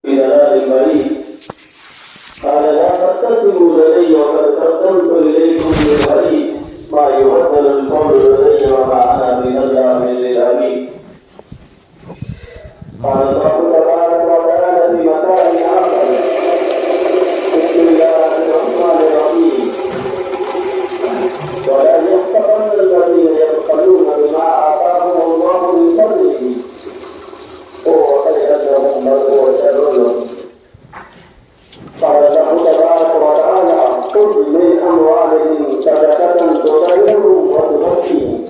ضلال بعيد قال لا تختصموا لدي وقد قدمت إليكم بالوعيد ما يبدل القول لدي وما أنا من الله للأمين. قال الله تبارك وتعالى في مكان آخر بسم الله الرحمن الرحيم ولا يحسبن الذين يبخلون بما آتاهم الله من فضله هو خير لهم بل هو شر لهم. قال الله تبارك وتعالى خذ من أموالهم صدقة تطهرهم وتزكيهم.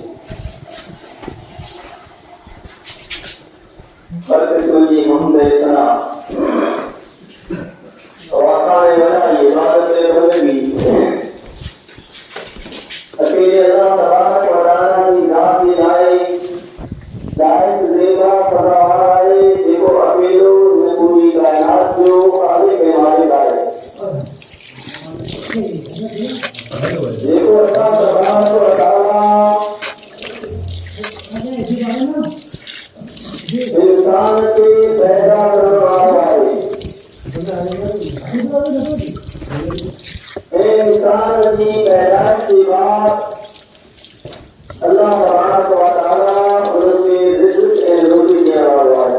برکتوی محمد ثنا واقعی ولائی عبادت بندگی اکیلے اللہ تبارک و تعالی کی ذات کی لائق زیبا فضاوائے دیکھو اکیلو نے پوری کائنات جو خالق مالک آئے دیکھو اللہ تبارک و تعالی انسان کے پیدا کرنے والا ہے. انسان کی پیدائش کے بعد اللہ تبارک و تعالیٰ ان کے رزق روزی دینے والا ہے.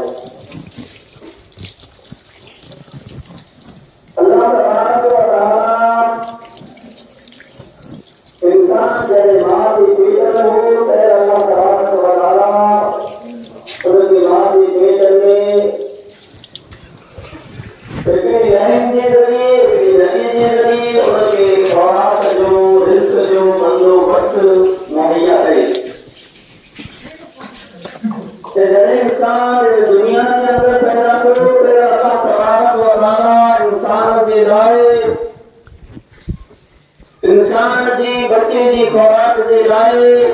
اللہ تبارک و تعالیٰ انسان جیسے ماں کی پیٹ میں ہو پھر اللہ تبارک و تعالیٰ ان کی ماں کی پیٹ میں لیکن رحم کے ذریعے زمین کے ذریعے ان کے خوراک جو رزق جو بندوبست مہیا کرے. جب انسان دنیا کے اندر پیدا کرو پھر اللہ تبارک و تعالیٰ انسان کے لائے انسان کی بچے کی خوراک کے لائے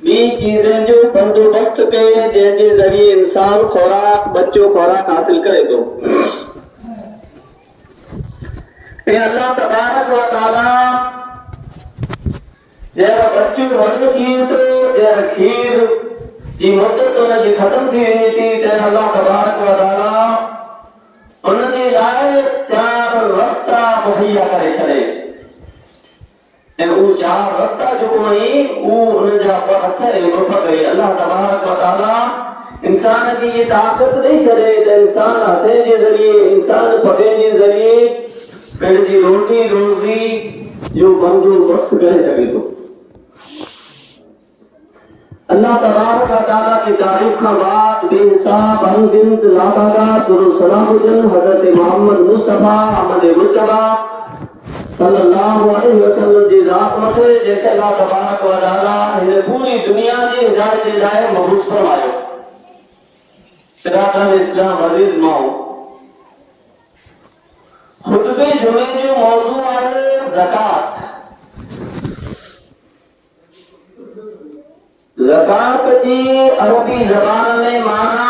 بھی چیزیں جو بندوبست کے جن کے ذریعے انسان خوراک بچوں خوراک حاصل کرے تو اللہ تبارک و تعالیٰ جب بچوں بھر کھیر تو جب کھیر کی مدت انہیں جی ختم تھی ہوئی تھی تو اللہ تبارک و تعالیٰ انہیں جی لائے چار رستہ مہیا کرے چھڑے. وہ چار رستہ جو کوئی وہ ان جا پر ہتھے رکھ گئی. اللہ تبارک و تعالیٰ انسان کی یہ طاقت نہیں چھڑے تو انسان ہتھے کے ذریعے انسان پگے کے ذریعے پھر جی روٹی روزی جو بندوبست کرے سکے تو اللہ تبارک و تعالیٰ کی تعریف کا بعد بے حساب انگنت لاتعداد درود سلام حضرت محمد مصطفیٰ احمد مجتبی صلی اللہ علیہ وسلم جی ذات متے جیسے اللہ تبارک و تعالیٰ ہن پوری دنیا جی ہدایت کے لائے مبعوث فرمایا. صراط الاسلام عزیز ماؤ خطبے جمعے جو موضوع ہے زکات. زکات کی عربی زبان میں معنی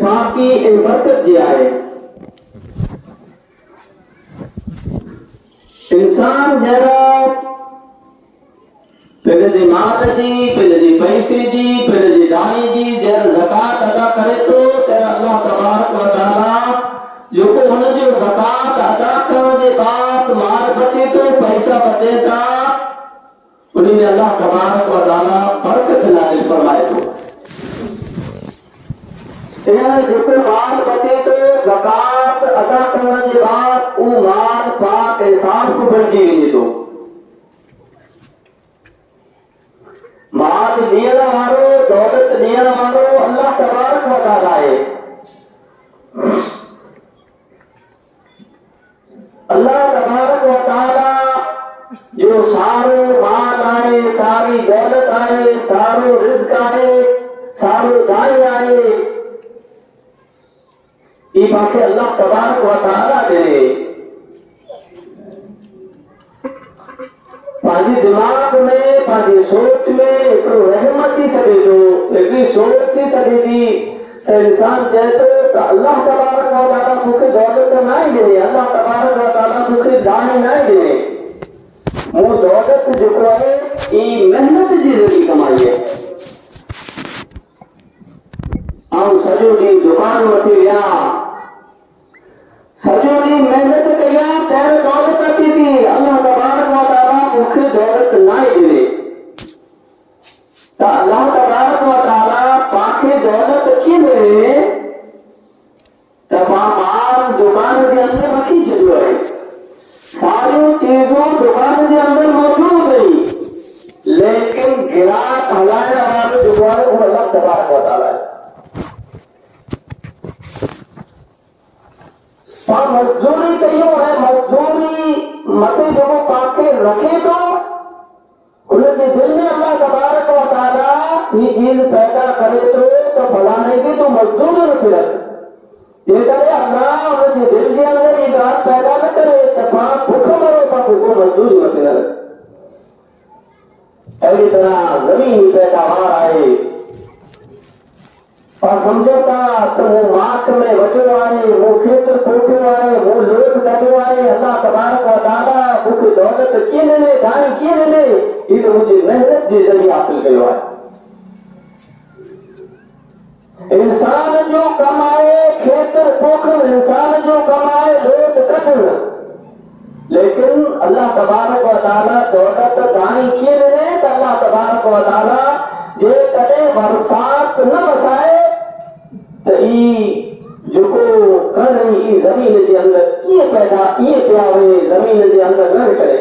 پاکی برکت جی آئے. انسان جرا پہلے دی مال جی پہلے دی پیسے جی پہلے دی دانی جی جر زکات ادا کرے تو تیرا اللہ تبارک و تعالیٰ جو کو انہیں جو زکات ادا کرنے کے بعد مال بچے تو پیسہ بچے تا انہیں اللہ تبارک و تعالیٰ برکت نازل فرمائے تو جو کو مال بچے تو زکات ادا کرنے کے بعد وہ مال پاک انسان کو بچی گئی تو مال لینا مارو دولت لینا مارو اللہ تبارک و تعالیٰ ہے. اللہ تبارک و تعالیٰ جو سارے مال آئے ساری دولت آئے سارے رزق آئے سارے دائیں آئے یہ باقی اللہ تبارک و تعالیٰ دے پانچی دماغ میں پانچی سوچ میں ایک رحمت ہی سکے جو ایک سوچ ہی سکے دی انسان چاہتے تو اللہ تبارک و تعالیٰ مکھے دولت نہیں دے اللہ تبارک و تعالیٰ مکھے دائیں نہیں دے وہ دولت جو ہے یہ محنت جی ذریعے کمائی ہے. آؤں سجو ڈی دکان مٿي ويا سجو ڈی محنت کيا تير دولت اچي ٿي الله تبارک و تعالی مونکي دولت نہ ڏي تو اللہ تبارک و تعالی پاکي دولت کی ملے تمام مال دکان کے اندر رکھی چھڏيو ہے ساری چیزوں دکان کے اندر موجود نہیں لیکن گراہک ہلائے والے دکان کو اللہ تبارک و تعالی ہے اور مزدوری کیوں ہے مزدوری متے جو پاکے رکھے تو انہیں دل میں اللہ تبارک و تعالی یہ چیز پیدا کرے تو فلانے کی تو مزدور نہیں رکھ یہ کرے اللہ انہیں دل کے اندر یہ بات پیدا نہ کرے تو بھوک مرو پاکو کو مزدوری نہیں رکھ اسی طرح زمین پیداوار آئے اور سمجھو تا تو وہ ماک میں وجو آئے وہ کھیتر پوکھو آئے وہ لوگ کٹو آئے اللہ تبارک و تعالی مکھ دولت کی لے دائیں کی لے یہ تو مجھے محنت کے ذریعے حاصل کیو ہے انسان جو کمائے کھیتر پوکھن انسان جو کمائے لوگ کٹن لیکن اللہ تبارک و تعالی دولت دائیں کی لے تو اللہ تبارک و تعالی جے کدے برسات نہ وسائے تو جو کر رہی زمین کے اندر یہ پیدا یہ پیا ہوئے زمین کے اندر نہ نکلے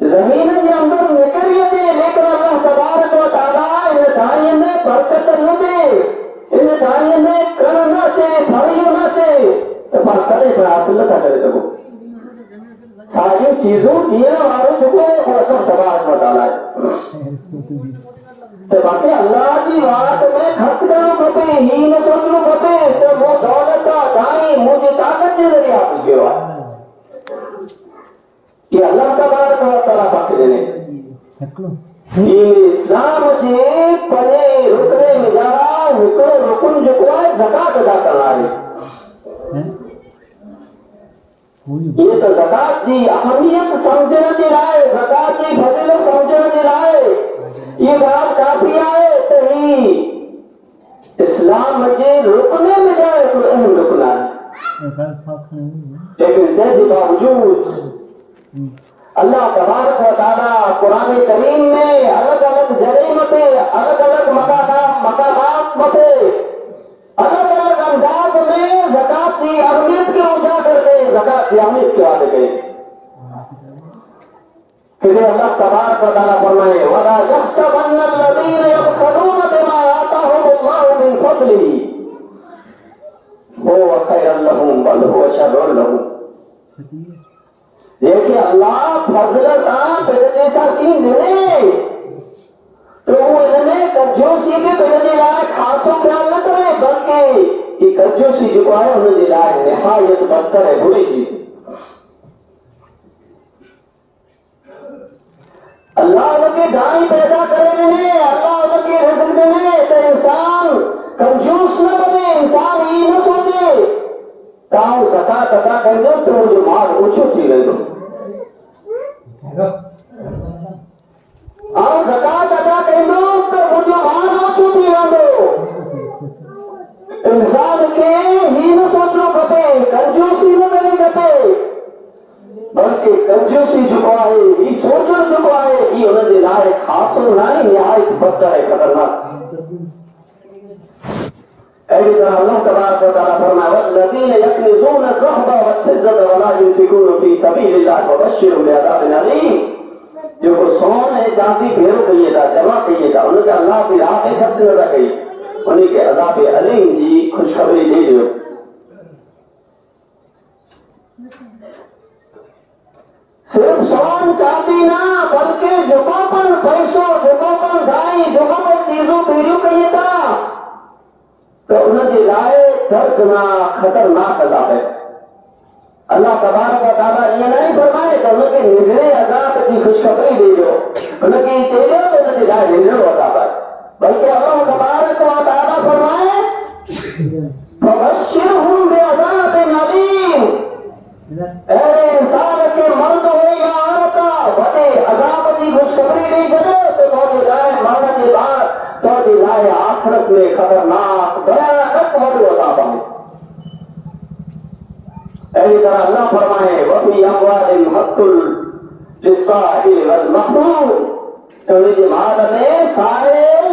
زمین کے اندر نکلی دے لیکن اللہ تبارک و تعالی ان دائیں میں برکت نہ دے ان دائیں میں کر نہ دے پھڑیوں نہ دے تو پر کدے پر حاصل نہ کر سکو ساری چیزوں دینے والے جو وہ سب تبارک و تعالی ہے تو باقی اللہ کی بات میں خرچ کرو کھپے ہی نہ سوچو کھپے تو وہ دولت کا دائیں مجھے طاقت کے ذریعے حاصل کیو ہے یہ اللہ تبارک و تعالی باقی دینے یہ اسلام جے پنے رکنے میں جارا ہکڑو رکن جو کو ہے زکاة ادا کرنا ہے یہ تو زکاة کی اہمیت سمجھنے کے لائے زکاة کی فضیلت سمجھنے کے لائے یہ بات کافی آئے تو ہی اسلام کے رکنے میں جائے تو اہم رکنا ہے لیکن دے باوجود اللہ تبارک و تعالی قرآن کریم میں الگ الگ جگہ متے الگ الگ مقامات متے الگ الگ انداز میں زکاة کی اہمیت کے اجاگر گئے زکاة کی اہمیت کے وعدے گئے کہ اللہ تبارک و تعالی فرمائے وَلَا يَحْسَبَنَّ الَّذِينَ يَبْخَلُونَ بِمَا آتَاهُمُ اللَّهُ مِنْ فَضْلِهِ هُوَ خَيْرٌ لَهُمْ بَلْ هُوَ شَرٌّ لَهُمْ دیکھیں اللہ فضل سے پہلے جیسا کی نہیں تو وہ انہیں کنجوسی کے پہلے لائے خاصوں خیال نہ کرے بلکہ یہ کنجوسی جو ہے انہیں لائے نہایت بدتر ہے بری چیز اللہ ان کی دائیں پیدا کرے دینے اللہ ان کی رزق دینے تو انسان کنجوس نہ بنے انسان ہی نہ سوچے تاؤ زکاة ادا کر دو تو جو مال اونچو تھی رہے دو آؤ زکاة ادا کر دو تو وہ جو مال اونچو تھی رہے دو انسان کے ہی نہ سوچو کھپے کنجوسی نہ کرے کھپے بلکہ کنجوسی جو ہے یہ سوچن جو ہے یہ انہوں نے لائے خاصوں نہیں نہایت بدتر ہے خطرناک اسی طرح اللہ تبارک و تعالی فرمائے والذین یکنزون الذهب والفضة ولا ينفقون في سبيل الله وبشرهم بعذاب أليم جو کو سونے چاندی بھیرو کہیے تھا جمع کہیے تھا انہوں نے اللہ کی راہ میں خرچ نہ کہی انہیں کے عذاب علیم جی خوشخبری دے دیو صرف سون چاندی نہ بلکہ جگوپن پیسوں جگوپن دھائی جگوپن چیزوں بھیرو کہیے تھا تو انہوں نے لائے دردناک خطرناک عذاب ہے اللہ تبارک و تعالی یہ نہیں فرمائے تو انہوں کے نگرے عذاب کی خوشخبری دے دو انہوں کی چیزیں تو انہوں نے لائے نگرے عذاب ہے بلکہ اللہ تبارک و تعالی فرمائے فبشرہم بعذاب علیم اے انسان کے مرد ہو یا عورتا بڑے عذاب کی خوشخبری نہیں چلے تو لائے مانا کے بعد تو لائے آخرت میں خطرناک بڑا اسی طرح اللہ فرمائے وفی اموالہم حق للصائل والمحروم، ان جی مال میں سائل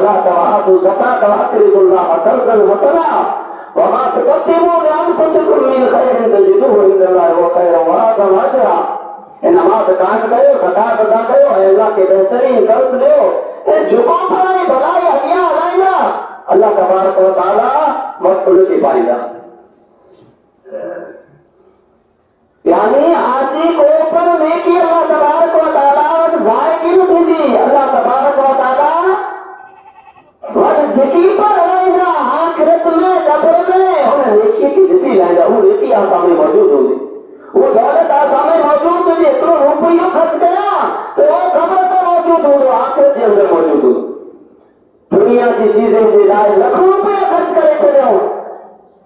الصلاة وآتوا الزكاة وأقرضوا الله قرضا حسنا وما تقدموا لأنفسكم من خير تجدوه عند الله هو خيرا وأعظم أجرا. نماز قائم کرو، زکات ادا کرو، اللہ کے بہترین قرض دو، جھکو پڑھائی بھلائی ہڈیاں ہلائیاں، اللہ تبارک و تعالی مقبول کی پائیدہ. یعنی آجی کو اوپر نیکی اللہ تبارک و تعالی ضائع کی نہیں دی. اللہ تبارک و تعالی وٹ جھکی پر ہلائیاں آخرت میں قبر میں انہیں نیکی کی ڈسی لائیاں. وہ نیکی آسامی موجود ہوگی، وہ دولت آسامی موجود ہوگی. اتنا روپیوں خرچ کرا تو وہ قبر پر موجود ہو، آخرت کے اندر موجود ہو. دنیا کی چیزیں کی لائے لاکھوں روپے خرچ کرے چلے ہوں،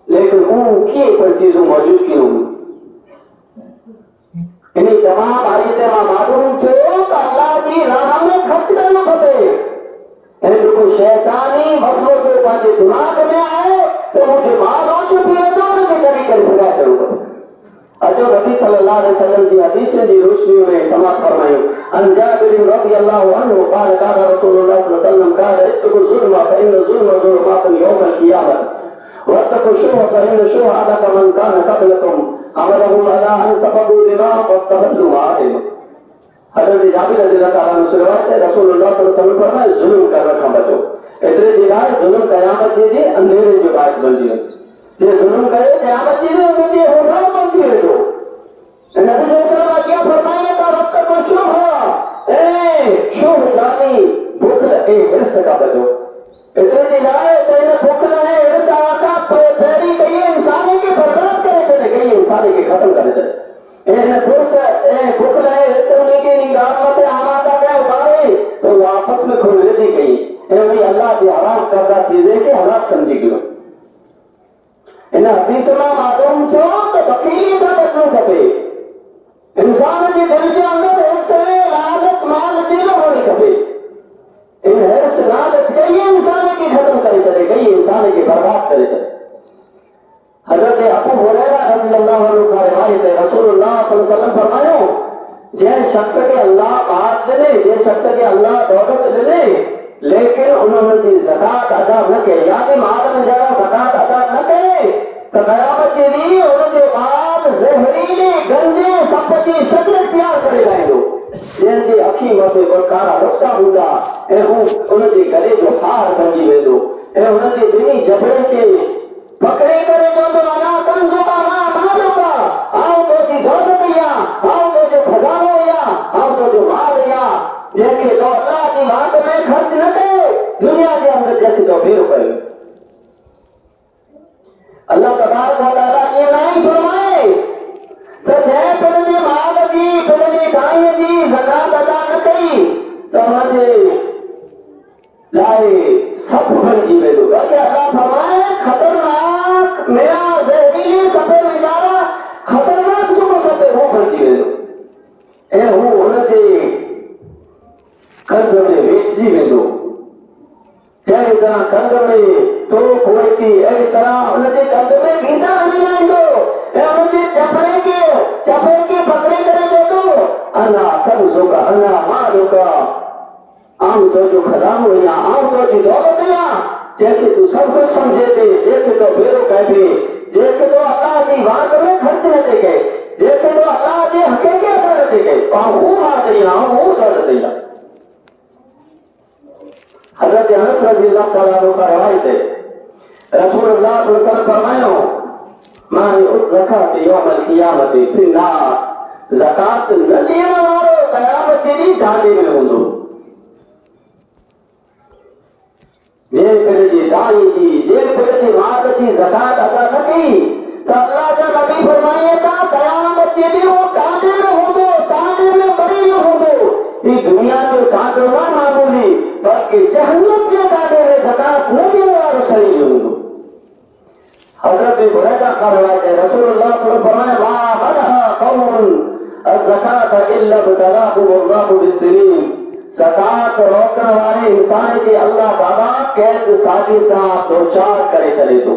لیکن وہ کیے پر چیزوں موجود کی ہوں. انہیں تمام آیتیں معلوم تھے کہ اللہ کی راہ میں خرچ کرنا پڑے. جو کوئی شیطانی مسئلوں سے پاتے دماغ میں آئے تو مجھے مال ہو چکی ہے تو انہیں کبھی کبھی پھگا ضرور کرے. جو نبی صلی اللہ علیہ وسلم کی حدیثیں دی روشنی میں سماعت فرمائیں. عن جابر رضی اللہ عنہ قال قال رسول اللہ صلی اللہ علیہ وسلم قال اتقوا الظلم فإن الظلم ظلمات يوم القيامة واتقوا الشح فإن الشح هلك من كان قبلكم حملهم على أن سفكوا دماء واستحلوا مآرب. حضرت جابر رضی اللہ عنہ سے روایت ہے رسول اللہ صلی اللہ علیہ وسلم فرمائے ظلم کر رکھا بچو. اتنے جگہ ظلم قیامت کی دی اندھیرے جو باعث بن دی. یہ ظلم کرے قیامت کی دی انہیں دی ہوگا بنتی ہے. جو نبی صلی اللہ علیہ وسلم کیا فرمائے تھا وقت کو شوہ شوہ یعنی بھوک لگے حرص کا بچو. اتنے جگہ تینے بھوک لگے حرص آقا پیری گئی انسانی کی برباد کرے چلے گئی انسانی کی ختم کرے چلے. بھوک لگے حرص انہیں کی نگاہ مت آمادہ کیا اتارے تو وہ آپس میں کھلے دی گئی. اللہ کی حرام کردہ چیزیں کے حالات سمجھی گئی. ان حدیث میں معلوم چھو تو بقیلی کا بچوں کپے انسان کی دل کے اندر حرص لالچ مال چیز ہونے کپے. ان حرص لالچ گئی انسان کی ختم کرے چلے گئی انسان کی برباد کرے چلے. حضرت ابو ہریرہ رضی اللہ عنہ کا روایت ہے رسول اللہ صلی اللہ علیہ وسلم فرمایا جن شخص کے اللہ بات دے جن شخص کے اللہ دولت دے لیکن انہوں نے زکات ادا نہ کی یعنی مال میں جرا زکات ادا نہ کرے تو قیامت کے لیے انہوں کے مال زہریلی گندے سمپتی شکل اختیار کرے جائیں گے. جن کی اکھی مسے برکارا رکھتا ہوگا انہوں کے گلے جو ہار بنجی ویندو انہوں کے دنی جبڑے کے پکڑے کرے جو انا کنزو کا نا مالو کا آؤ تو کی دولت یا آؤ تو جو خزانو یا آؤ تو جو مال یا جیسے تو اللہ کی بات میں خرچ نہ کرے دنیا کے اندر جیسے تو بے روپے. اللہ تبارک و تعالیٰ یہ نہیں فرمائے تو جے پہلے مال دی پہلے دائیں دی زکات ادا نہ کری تو مجھے لائے سب بن جی میں دوں گا کہ اللہ فرمائے خطرناک میرا زہریلی سفر میں جا رہا خطرناک جو کو سفر وہ بن جی میں دوں انہیں دے قرض میں بیچ جی میں دوں چاہے طرح قرض میں تو کوئی تھی ایک طرح انہیں دے قرض میں گھنٹا نہیں لائیں گو انہیں دے چپڑے کی پکڑے کرے دے دو اللہ قرضوں کا اللہ مالوں کا عام تو جو خزانو یا عام تو جو دولت یا جیسے تو سب کو سمجھے دے جیسے تو بیرو کہتے جیسے تو اللہ کی بات میں خرچ نہ دے گئے جیسے تو اللہ کے حقیقی ادا نہ دے گئے وہ مار دیا وہ دولت دیا. حضرت انس رضی اللہ تعالیٰ عنہ کا روایت ہے رسول اللہ صلی اللہ علیہ وسلم فرمایا مانی الزکاۃ یوم القیامت فی النار زکات نہ دینے والو قیامت دی ڈانڈے میں ہوندو. جے پہلے جی دائی دی جے پہلے جی مال دی زکات ادا نہ کی تو اللہ کا نبی فرمائے تھا قیامت دی وہ ڈانڈے میں ہوندو ڈانڈے میں مری نہ ہوندو. یہ دنیا میں ڈانڈے نہ معمولی بلکہ جہنم کے ڈانڈے میں زکات نہ دینے والو صحیح ہوندو. حضرت بریدہ کا روایت ہے رسول اللہ صلی اللہ علیہ وسلم فرمائے ما منع قوم الزکاۃ الا ابتلاهم اللہ بالسنین زکات روکنے والے انسان کے اللہ تعالیٰ قید سازی سے دو چار کرے چلے تو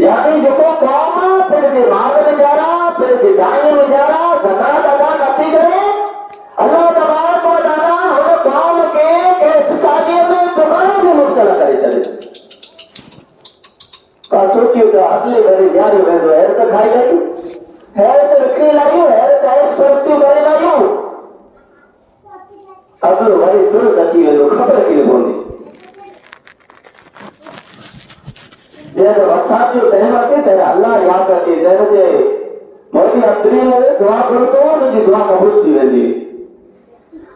یعنی جو کو قوم پھر دے مال میں جا رہا پھر دے دائیں میں جا رہا زکات ادا کرتی کرے اللہ تبارک و تعالیٰ ہمیں قوم کے قید سازی میں کی تو اگلی بڑی جاری میں تو حیرت کھائی لائیو حیرت رکھنی لائیو حیرت ایس پرستی بڑی لائیو اگلو بھائی ترت اچھی ویندو خبر کی بوندی جیسے وسات جو ٹائم آتی تیرے اللہ یاد رکھے تیرے جے موتی ابتری میں دعا کرو تو جی دعا قبول تھی ویندی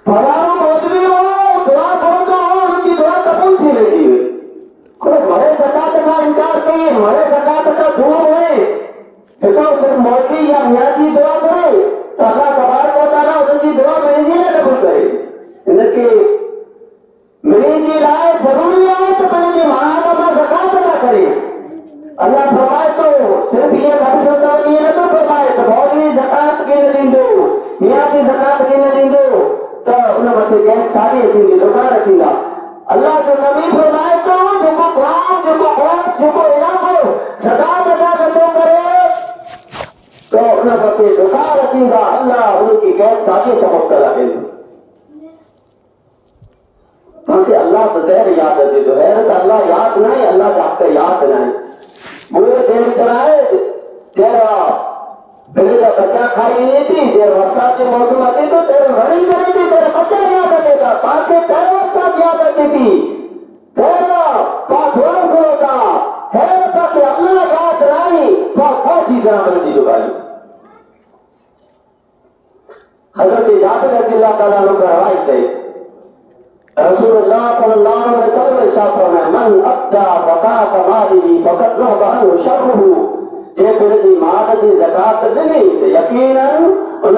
فلاں موتوی ہو دعا کرو تو جی دعا قبول تھی ویندی کوئی مرے زکات کا انکار کیے مرے زکات کا دعا ہوئے تو صرف موتی یا نیازی دعا کرے تو اللہ تبارک و تعالیٰ ان کی دعا میری نہ قبول کرے ان کے میری رائے ضروری ہے تو پہلے کہ مہاراجا زکات ادا کرے اللہ فرمائے تو صرف یہ لفظ یہ نہ تو فرمائے تو مولی زکات کی نہ دیندو نیازی زکات کی نہ دیندو تو ان متے گیس ساری اچھی دکان اچھی اللہ جو نبی فرمائے تو جکو قوم جکو قوم جکو علاقو زکات ادا کرتے کرے تو ان متے دکان اچھی اللہ ان کی گیس ساری سبب کرا دے کیونکہ اللہ تو دیر یاد ہے تو حیرت اللہ یاد نہیں اللہ کا آپ کا یاد نہیں مجھے دیر کرائے تیرا پہلے کا بچہ کھائی نہیں تھی تیرے ورسات کے موسم آتی تو تیرے رنگ کری تھی تیرے بچہ یاد آتے تھا تاکہ تیرے ورسات یاد آتی تھی تیرا پاکوان کو ہوتا حیرت کہ اللہ یاد نہیں پاکوان چیزیں بنتی جو بھائی حضرت جابر رضی اللہ تعالیٰ عنہ کا روایت ہے رسول اللہ صلی اللہ علیہ وسلم ارشاد فرمائے من ادى زکات ماله فقد ذهب عنه شره جے پھر مال کی زکات ڏني ته یقینا ان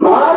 مال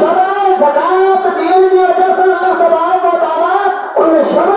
شر آهي زکات ڏيڻ جي وجہ سان اللہ تبارک و تعالی ان شر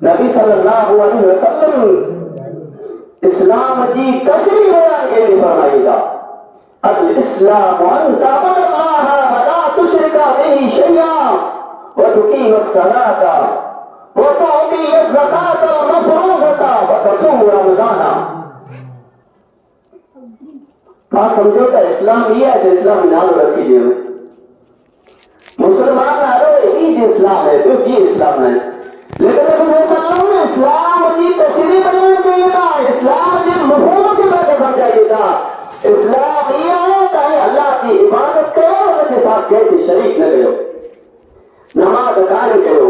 نبی صلی اللہ علیہ وسلم اسلام جی تشریح بیان کے لیے فرمائے گا الاسلام ان تعبد اللہ ولا تشرک به شیئا وتقیم الصلاۃ وتؤتي الزکاۃ المفروضۃ وتصوم رمضان آپ سمجھو کہ اسلام یہ ہے کہ اسلام نام رکھی دیے مسلمان آرو یہی جو اسلام ہے تو یہ اسلام نہیں لیکن نبی صلی اللہ علیہ وسلم نے اسلام کی تشریح بیان کی تھا اسلام کی مفہوم کی بات سمجھائی تھا اسلام یہ ہے کہ اللہ کی عبادت کرو ان کے ساتھ کہیں شریک نہ کرو نماز قائم کرو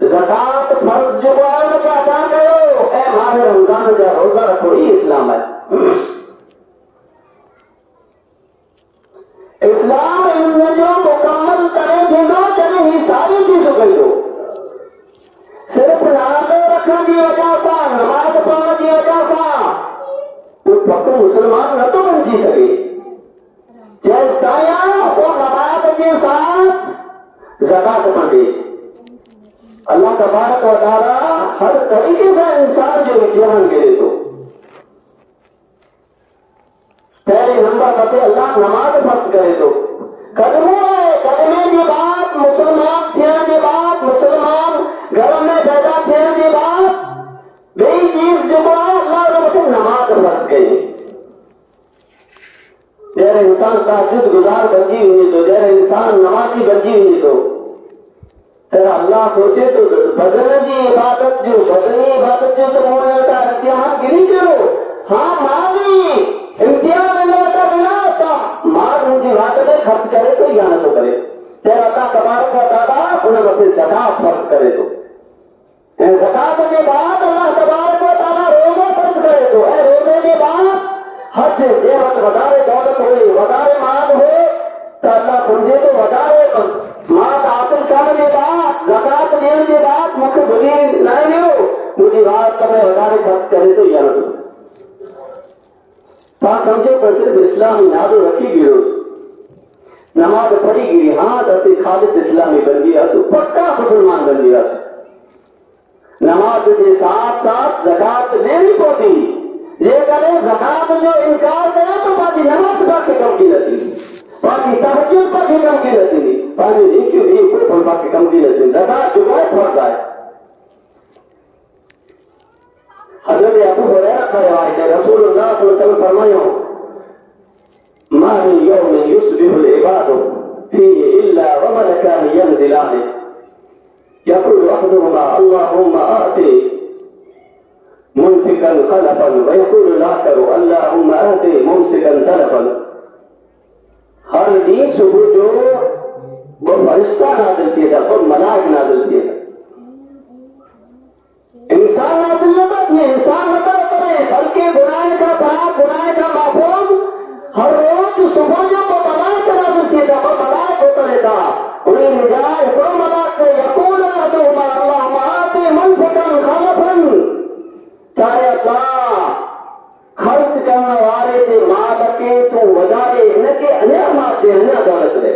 زکات فرض جو ہے ان کا ادا کرو اے ماہ رمضان کا روزہ رکھو یہ اسلام ہے اسلام ان جو مکمل کرے دیندو جنہیں ہی ساری چیزوں کہو صرف نماز رکھنے کی وجہ سے نماز پڑھنے کی وجہ سے وہ پکو مسلمان نہ تو بن جی سکے جیسا وہ نماز کے ساتھ زکات پڑھے اللہ تبارک و تعالی ہر طریقے سے انسان جو امتحان کرے تو پہلے نمبر پر اللہ نماز فرض کرے تو کلمہ ہے کلمے کی بات مسلمان تھینے کی بات مسلمان گھر میں پیدا تھینے کی بات وہی چیز جو ہے اللہ نے نماز فرض کی جیسے انسان تہجد گزار بنی ہوئی تو جیسے انسان نمازی بنی ہوئی تو پھر اللہ سوچے تو بدن کی عبادت جو بدنی عبادت جو تم ہونے کا امتحان گری کرو ہاں مالی امتحان اللہ کا بنا تو مال ان کی عبادت خرچ کرے تو یا نہ تو کرے پھر اللہ تبارک و تعالیٰ انہیں بس زکات فرض کرے تو زکات کے بعد اللہ تبارک و تعالیٰ روزہ فرض کرے تو اے روزے کے بعد حج جے وقت وڈارے دولت ہوئے وڈارے مال ہوئے تو اللہ سمجھے تو وڈارے مال حاصل کرنے کے بعد زکات دینے کے بعد مجھے بھلی نہ لیو مجھے بات کرے وڈارے خرچ کرے تو یا نہ تو بات سمجھے پر صرف اسلامی نادو رکھی گیرو نماز پڑھی گیری ہاں دسی خالص اسلامی بن گیا سو پکا مسلمان بن گیا سو نماز کے ساتھ ساتھ زکات دینی پڑتی یہ کرے زکات جو انکار کرے تو باقی نماز باقی کم کی رہتی باقی تہجد باقی کم کی رہتی باقی نیکیوں بھی کوئی باقی کم کی رہتی زکات جو ہے فرض ہے حضرت ابو ہریرہ کا روایت ہے رسول اللہ صلی اللہ علیہ وسلم فرمایا ما من يوم يصبح العباد فيه إلا وملكان ينزلان يقول أحدهما اللهم آت منفقا خلفا ويقول الآخر اللهم آت ممسكا تلفا. ہر دن صبح جو وہ فرشتہ نازل کیا تھا اور ملائک نازل کیا تھا. انسان نازل نہ تھے، انسان نہ کرے، بلکہ گناہ کا باپ، گناہ کا محفوظ ہر روز صبح جو وہ ملائک نازل کیا تھا، وہ ملائک اترے تھا. انہیں نجات کو ملائک سے یقول احدہما اللہم آت منفقا خلفا. چاہے اللہ خرچ کرنے والے تھے مال کے تو وجائے ان کے انیا مال دے انیا دولت دے.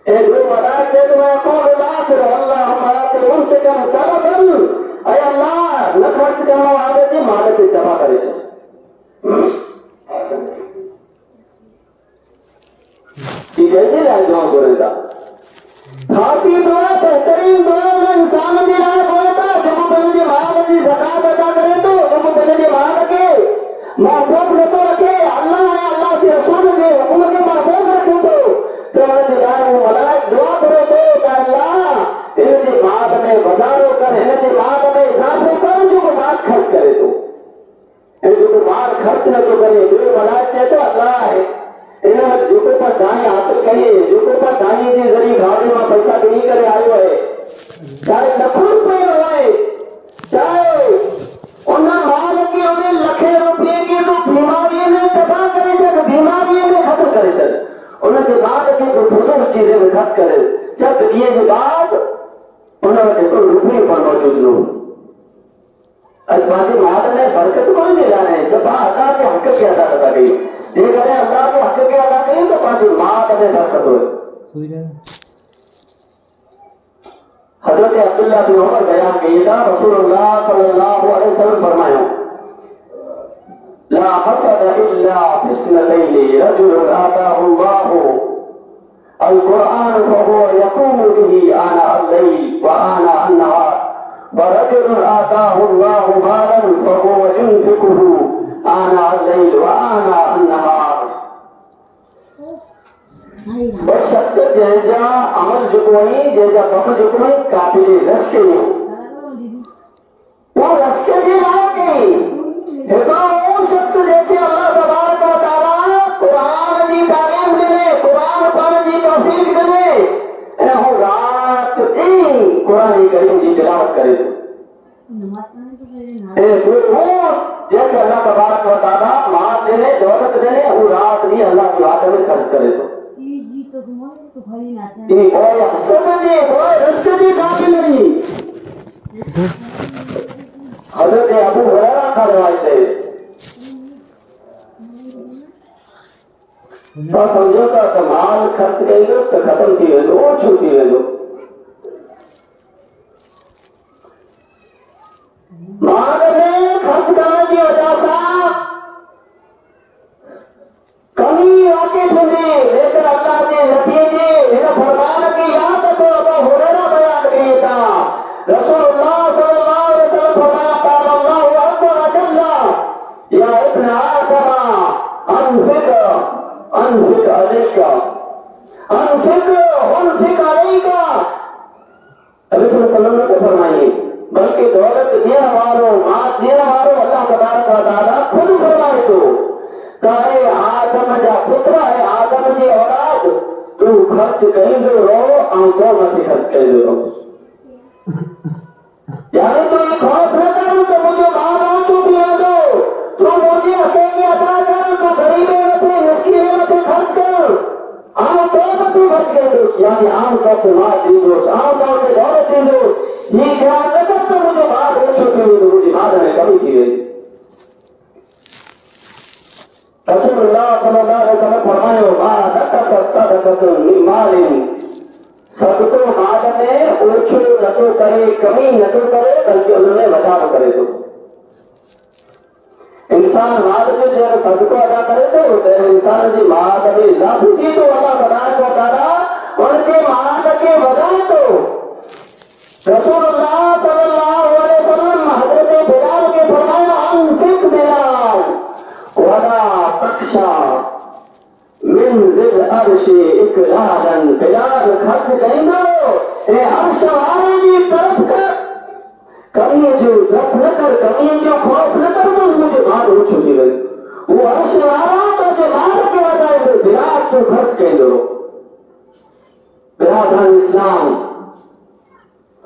اے جو ملائک سے تو یقول الاخر اللہم آت منفقا خلفا. اے اللہ نہ خرچ کرنے والے تھے مال کے تباہ کرے چھے. یہ کہتے لائے دعا کرے تھا. خاصی دعا بہترین دعا میں انسان دی رائے بولے تھا. جب وہ پہلے دی مال دی زکاة ادا کرے تو جب وہ پہلے دی مال کے محفوظ نہ تو رکھے، اللہ ہے اللہ کے رسول کے حکم کے محفوظ رکھے تو انہیں دی رائے وہ ملائک دعا کرے تو کہ اللہ انہیں دی مال میں بازاروں کر، انہیں دی مال میں اضافہ کر جو وہ مال خرچ کرے تو انہیں جو مال خرچ نہ تو کرے. جو ملائک کہتے اللہ ہے انہیں جو کو پر دائیں حاصل کریے، جو کو پر دائیں جی ذریع گھاڑی میں پیسہ بھی نہیں کرے آئے ہوئے، چاہے لکھوں روپے ہوئے، چاہے انہیں مال کی انہیں لکھے روپے کی تو بیماری میں تباہ کرے چاہے بیماری میں ختم کرے چاہے انہیں دماغ کی تو فضول چیزیں میں خرچ کرے چاہے یہ بعد انہیں دیکھو روپے پر موجود لو. اجبادی مال میں برکت کو نہیں دے رہے ہیں جب اللہ کے حق کے ادا کرتا گئی یہ کرے اللہ کے حق کے ادا کریں تو بعد مال میں برکت ہوئے. حضرت عبداللہ بن عمر بیان کیے تھا رسول اللہ صلی اللہ علیہ وسلم فرمایا لا حسد الا في اثنتين رجل آتاه الله القرآن فهو يقوم به آناء الليل وآناء النهار ورجل آتاه الله مالا فهو ينفقه آناء الليل وآناء النهار. وہ شخص جیجا عمل جو کوئی جیجا بم جو کوئی قابل رس کے نہیں وہ رس کے لیے لائے گئی ہے تو وہ شخص دیکھے اللہ تبارک و تعالیٰ قرآن دی تعلیم دے، قرآن پڑھنے دی توفیق دے، انہوں رات دن قرآن کریم دی تلاوت کرے تو وہ جیسے اللہ تبارک و تعالیٰ مال دینے دولت دینے وہ رات نہیں اللہ کی بات میں خرچ کرے تو کوئی حسد نہیں، کوئی رشک نہیں، قابل نہیں. حضرت ابو ہریرہ کا روایت ہے تو سمجھو کہ مال خرچ کریں گے تو ختم تھی رہے دو چھوٹی رہے دو. مال میں خرچ کرنے کی وجہ سے کمی واقع ہوئی لیکن اللہ کے نتیجے انہیں فرمان کی یاد تو ابو ہریرہ بیان کیا تھا رسول اللہ صلی اللہ علیہ وسلم فرمایا قال اللہ عز وجل یا ابن آدم انفق انفق علیک انفق انفق علیک. نبی صلی اللہ علیہ وسلم نے فرمائی بلکہ دولت دینے والوں مال دینے والوں اللہ تبارک و تعالیٰ خود فرمائے تو کہ آدم جا پترا ہے آدم جی اولاد تو خرچ کریں دو رو آنکھوں میں خرچ کریں دو رو. یعنی تو یہ خوف نہ کروں تو مجھے مال آنکھوں بھی آ دو تو مجھے حقیقی عطا کر تو غریبے میں مسکینے میں خرچ کر عام طور پر خرچ کر دو. یعنی عام طور پہ مال دی دو، عام طور پہ دولت دی دو. یہ خیال نہ کر تو مجھے مال ہو چکی ہوئی تو مجھے مال میں کمی کی گئی. رسول اللہ صلی اللہ علیہ وسلم فرمائے ما نقصت صدقۃ من مال صدقہ مال میں اوچھو نہ تو کرے کمی نہ تو کرے بلکہ انہوں نے وضاحت کرے تو انسان مال جو جب صدقہ ادا کرے تو انسان جی مال میں اضافہ کی تو اللہ تبارک و تعالیٰ ان کے مال کے وضاحت تو رسول اللہ صلی اللہ علیہ وسلم حضرت بلال کے فرمایا انفق بلال ولا تخشى اقرارن پیار خرچ کہندو اے عرش والے جی طرف کر کمی جو ڈپ نہ کر کمی جو خوف نہ کر تو مجھے مال ہو چکی گئی وہ عرش والا تو جو مال کے وجائے تو براد تو خرچ کہندو برادران اسلام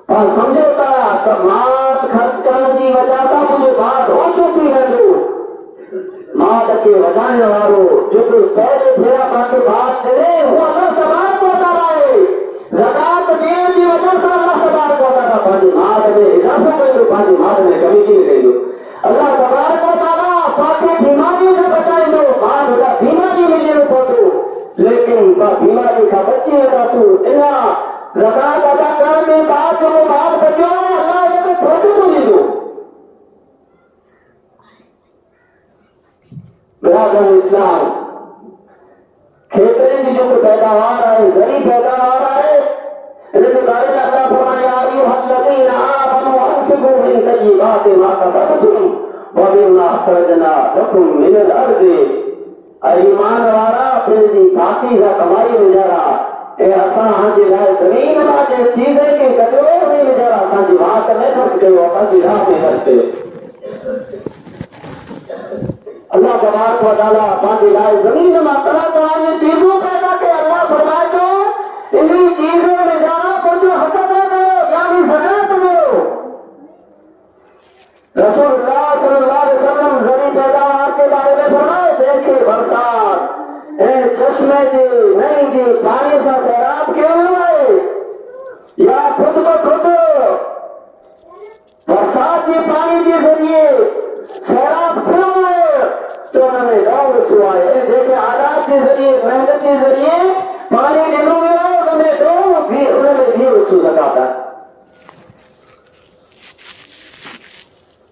اور سمجھوتا کہ مال خرچ کرنے کی وجہ سے مجھے بات ہو چکی ہے جو مال کے وجانے والوں جو پہلے پھیرا باقی بات کرے وہ اللہ تبارک و تعالیٰ ہے زکات دینے کی وجہ سے اللہ تبارک و تعالیٰ پانی مال میں اضافہ کر دو پانی مال میں کمی کی نہیں دو اللہ تبارک و تعالیٰ پاکی بیماری سے بچائے دو مال ہوگا بیماری ملے ہو پہنچو لیکن بیماری کا بچی ہوگا تو انہا زکات ادا کرنے کے بعد جو وہ مال بچو ہے اللہ یہ کو پھوٹو تو نہیں دو برادران اسلام کھیترے کی جو پیداوار ہے زرعی پیداوار ہے ان کے بارے میں اللہ فرمائے یا ایھا الذین آمنوا انفقوا من طیبات ما کسبتم ومما اخرجنا لکم من الارض ایمان وارا اپنے دی پاکیزہ کمائی میں جارا اے اساں ہاں جی لائے زمین میں جے چیزیں کے کٹو نہیں میں جارا اساں جی وہاں کرنے خرچ کرو اساں جی راہ میں خرچ کرو اللہ تبارک و تعالیٰ باقی لائے زمین میں طرح طرح یہ چیزوں پیدا کہ اللہ فرمائے جو انہی چیزوں میں جانا پر جو حق ادا کرو یعنی زکات دو رسول اللہ صلی اللہ علیہ وسلم زرعی پیداوار کے بارے میں فرمائے دیکھے برسات اے چشمے جی نہیں جی پانی سے سیراب کیوں ہوئے یا خود بخود برسات جی پانی کے ذریعے سیراب کیوں ہوئے تو انہوں نے دور سوائے دیکھے آلات کے ذریعے محنت کے ذریعے پانی دنوں گے انہوں نے دو بھی انہوں نے بھی رسو سکاتا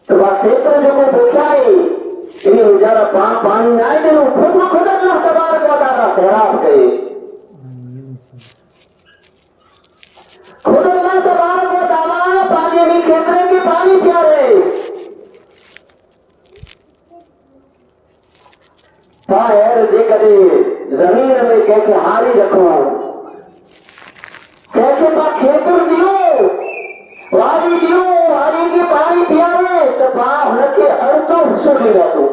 تو بات کھیتر جو کو پوچھائی انہیں اجارہ پانی نہ آئے دنوں خود اللہ تبارک و تعالیٰ سیراب کہے خود اللہ تبارک و تعالیٰ پانی میں کھیترے کی پانی پیارے خیر جے کدے زمین میں کہتے ہاری رکھو کہتے پا کھیتر دیو واری کی پانی پیارے تو پا ہنکے ارتو حصو دے جاتو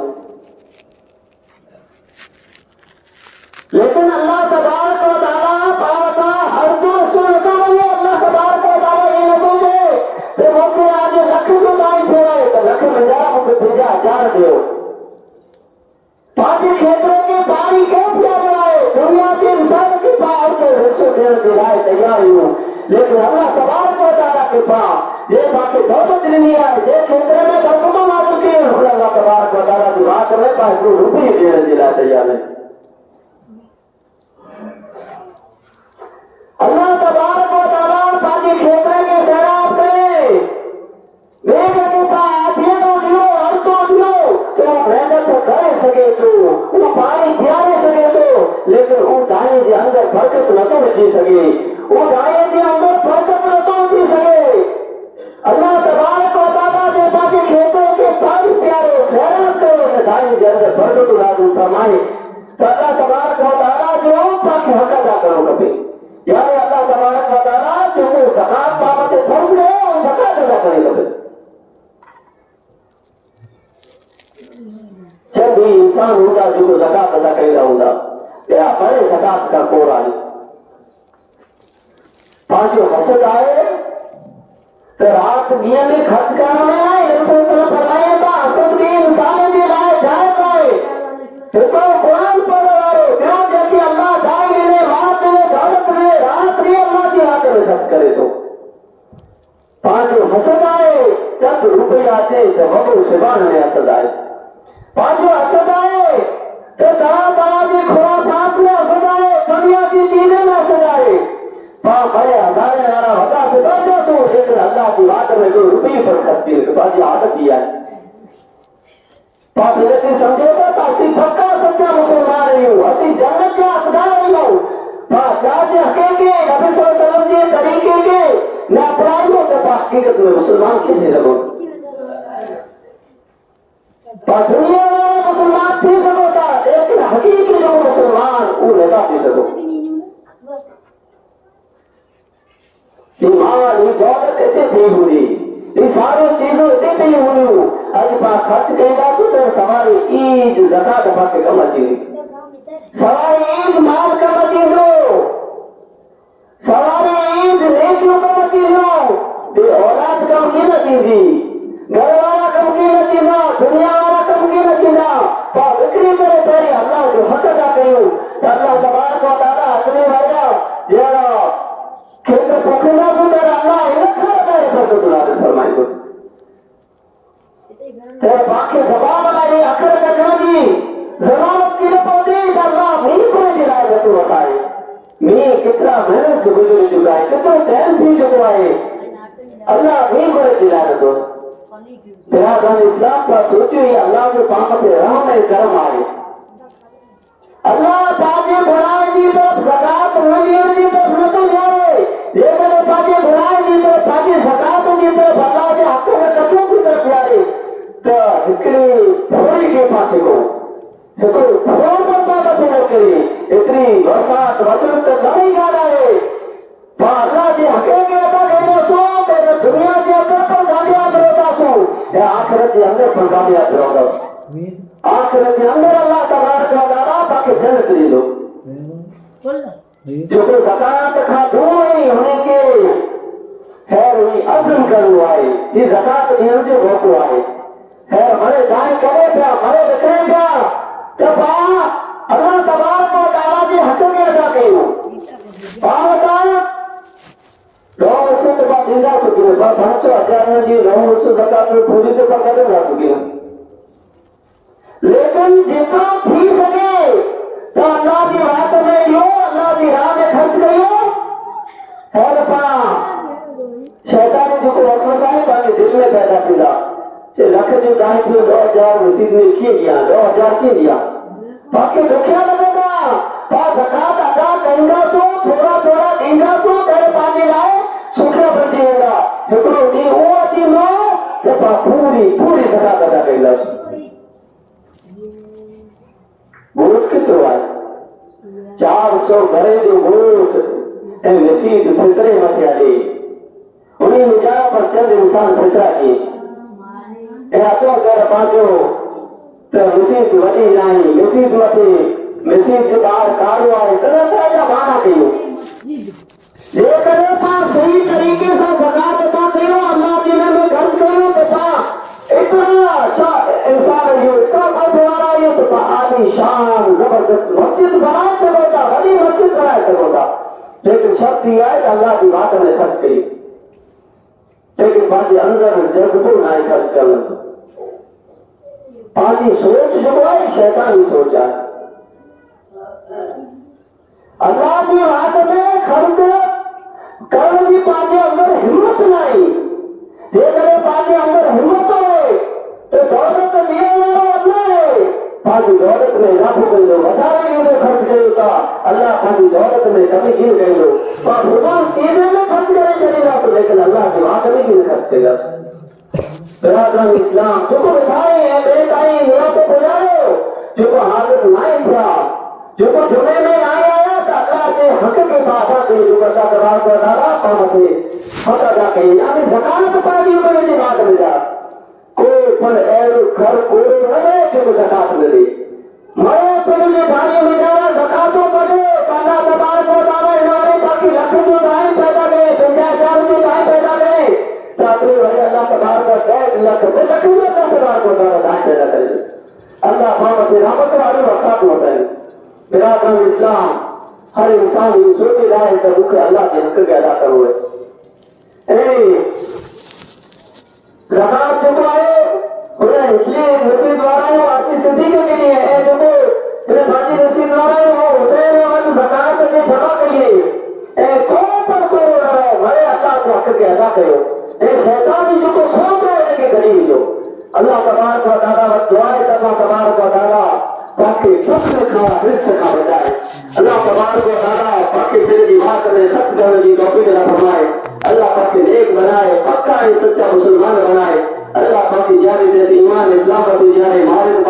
لیکن اللہ تبارک و تعالیٰ پاوتا ارتو حصو نتا بھئے اللہ تبارک و تعالیٰ یہ نتو دے تو موقع آج لکھ کو پانی پھیرائے تو لکھ منجارہ موقع بھجا جان دیو پاکی کھیترے کے پانی کیوں پیارے آئے دنیا کے انسان کے پاس کے حصوں دینے کے لائے تیار ہوں لیکن اللہ تبارک و تعالیٰ کے پاس یہ باقی دولت نہیں آئے یہ کھیترے میں برکتوں آ چکے ہیں اللہ تبارک و تعالیٰ کی بات میں پاس کو روپی دینے کے لائے تیار ہے اللہ تبارک و تعالیٰ باقی کھیترے کے سیراب کرے میرے کے پاس یہ تو دیو ہر تو دیو تو محنت کرے سکے تو وہ پانی پیارے سکے تو لیکن وہ دائیں جے اندر برکت نہ تو بچی سکے وہ دائیں جے اندر برکت نہ تو بچی سکے اللہ تبارک و تعالیٰ نے باقی کھیتوں کے پانی پیارے سیراب کرے دائیں جے اندر برکت نہ تو فرمائے تو اللہ تبارک و تعالیٰ جو باقی حق ادا کرو کبھی یعنی اللہ تبارک و تعالیٰ جو زکات بابت فرض ہے وہ زکات ادا کرے کبھی جب بھی انسان ہوگا جو کو زکات ادا کرے گا ہوگا یا بڑے زکات کا کور آئے پانچ حسد آئے تو رات دنیا میں خرچ کرنا میں آئے نبی صلی اللہ علیہ وسلم فرمائے تھا حسد بھی انسان بھی لائے جائے پائے پھر تو قرآن پڑھ رہے کیوں جیسے اللہ جائے ملے رات ملے دولت ملے رات بھی اللہ کی رات میں خرچ کرے تو پانچ حسد آئے چند روپے آتے تو ببو شبان میں حسد آئے پانچوں حسد آئے تو طرح طرح کی خرافات میں حسد آئے دنیا کی چیزیں میں حسد آئے بڑے ہزارے ہزارہ وقع سے بچ جاؤ تو لیکن اللہ کی بات میں جو روپی پر خرچ کی بعد یہ عادت دیا ہے پاپلتی سمجھے گا تو اسی پکا سچا مسلمان رہی ہوں اسی جنت کے حقدار رہی ہوں جاتے حقیقے نبی صلی اللہ علیہ وسلم کے طریقے کے میں اپرائیوں کے حقیقت میں مسلمان کسی سکوں دنیا میں مسلمان تھی سکو تھا لیکن حقیقی جو مسلمان وہ نتا تھی سکو نہیں ہوئی یہ ساری چیزوں دیتے ہی ہوئی اج پا خرچ کہا تو سواری عید زکات پاک کم اچھی سواری عید مال کم اچھی دو سواری عید نیکیوں کم اچھی دو بے اولاد کم کی نہ تھی گھر والا کم کی نہ تھی دنیا والا کم کی نہ تھی پا وکری کرے پہلے اللہ جو حق ادا کریو تو اللہ تبارک و تعالی اپنے والا جڑا کھیت پکھنا تو اللہ لکھا دے برکت عطا فرمائے تو تے باقی زبان والی اکھر کٹنا دی زبان کی پودی اللہ می کو جلائے تو وسائے می کتنا محنت گزر چکا ہے کتنا ٹائم تھی چکا ہے اللہ می کو جلائے تو برادران اسلام کا سوچو یہ اللہ کے پاک پہ رحم ہے کرم آئے اللہ پاجے بڑھائے دی طرف زکات نگیر دی طرف نہ تو جائے لیکن پاجے بڑھائے دی طرف پاجے زکات دی طرف اللہ کے حق میں کتوں کی طرف جائے تو ہکڑی پھوڑی کے پاسے کو ہکڑی پھوڑ بنتا بچے نہ کرے اتنی وسعت وسعت نہیں جا رہا ہے تو اللہ کے حقے کے عطا کہنے سو تیرے دنیا کے اندر پر کامیاب رہتا سو یا آخرت کے اندر پر کامیاب رہتا سو آخرت کے اندر اللہ تبارک و تعالی پاک جنت لے لو جو کہ زکات کھا دھوئی ہونے کے خیر ہوئی عزم کرو آئے یہ زکات دینے جو بھوکو آئے خیر مرے دائیں کرے پیا مرے بکرے پیا جب اللہ تبارک و تعالی کے حق میں ادا کرو پاوتا دو وسو کے بعد دینا سکے بعد 500,000 جی 9 وسو زکات میں پوری تو پکا دے نہ سکے لیکن جتنا تھی سکے تو اللہ کی بات میں جو اللہ کی راہ میں خرچ کریو خیر پا شیطان جو کو وسوسہ ہے پانے دل میں پیدا کیا سے لکھ جو دائیں تھے 2000 مسجد میں کیے گیا 2000 کیے گیا باقی دکھیا لگے گا پا زکات ادا کریں گا تو تھوڑا تھوڑا دیں گا تو تیرے پانے لائے سکھا بن جائے گا ہکڑو دی وہ اچھی نو کہ پا پوری زکات ادا کریں گا گوٹ کترو آئے 400 گھرے جو گوٹ اے مسید فطرے متیا لے انہیں نجارہ پر چند انسان فطرہ کی اے آتو کر پانچو تو مسید وڈی نہیں مسید وڈی مسید جو باہر کارو آئے طرح طرح کا مانا کیوں یہ کرے پا صحیح طریقے سے زکات عطا کیوں اللہ دینے میں خرچ کرو تو پا اتنا انسان جو اتنا خرچ ہو رہا ہے تو عالی شان زبردست مسجد بنا سکو گا بڑی مسجد بنا سکو گا لیکن شرط یہ ہے کہ اللہ کی بات میں خرچ کری لیکن باقی اندر جذبوں نہ خرچ کرنا پانی سوچ جو ہے شیطانی سوچ ہے اللہ کی بات میں خرچ کرنے کی پانی اندر ہمت نہیں یہ کرے پانی اندر ہمت ہوئے تو دولت لیے اللہ ہے پانی دولت میں اضافہ کر دو بتانے کے لیے خرچ کرے گا اللہ پانی دولت میں کمی گر گئی لو اور حکام چیزیں میں خرچ کرے چلے گا تو لیکن اللہ کی بات میں کیوں خرچ کرے گا برادران اسلام جو کو بتائے ہیں بیٹائی میرا کو بجائے جو کو حاضر نہیں تھا جو کو جمعے میں نہیں آیا تو اللہ کے حق کے پاس آتے جو کو اللہ تبارک و تعالیٰ پاس سے حق ادا کہیں یعنی زکات پانی میں نہیں بات میں جا کوئی پر ایر گھر کوئی رہے جو کو زکات میں دے مرے پہلے پانی میں جا رہا زکاتوں پڑے تو اللہ تبارک و تعالیٰ ہمارے باقی لکھ جو دائیں پیدا گئے 50,000 جو دائیں پیدا گئے تاکہ وہی اللہ تبارک و تعالیٰ لکھ جو اللہ تبارک و تعالیٰ دائیں پیدا کرے اللہ بابا کی رحمت والی وسعت وسائل برادران اسلام ہر انسان یہ سوچے رہا ہے کہ وہ اللہ کے حق کے ادا کرو ہے زکات جو آئے انہیں یہ مسجد والا ہے وہ آتی صدیقہ کے لیے ہے جو کو انہیں بھاجی مسجد والا ہے وہ حسین احمد زکات کے جمع کریے کون پر کوئی رہا ہے بڑے اللہ کے حق کے ادا کرو شیطانی جو کو سوچ رہے ہیں کہ غریب جو اللہ تبارک و تعالیٰ دعائے اللہ تبارک و تعالیٰ تاکہ فصل کا رزق کا بجائے اللہ تبارک و تعالیٰ تاکہ تیرے کی بات میں سچ کرنے کی توفیق عطا فرمائے اللہ پاک نیک بنائے پکا سچا مسلمان بنائے اللہ پاک جانے جیسے ایمان اسلام پر جانے مالک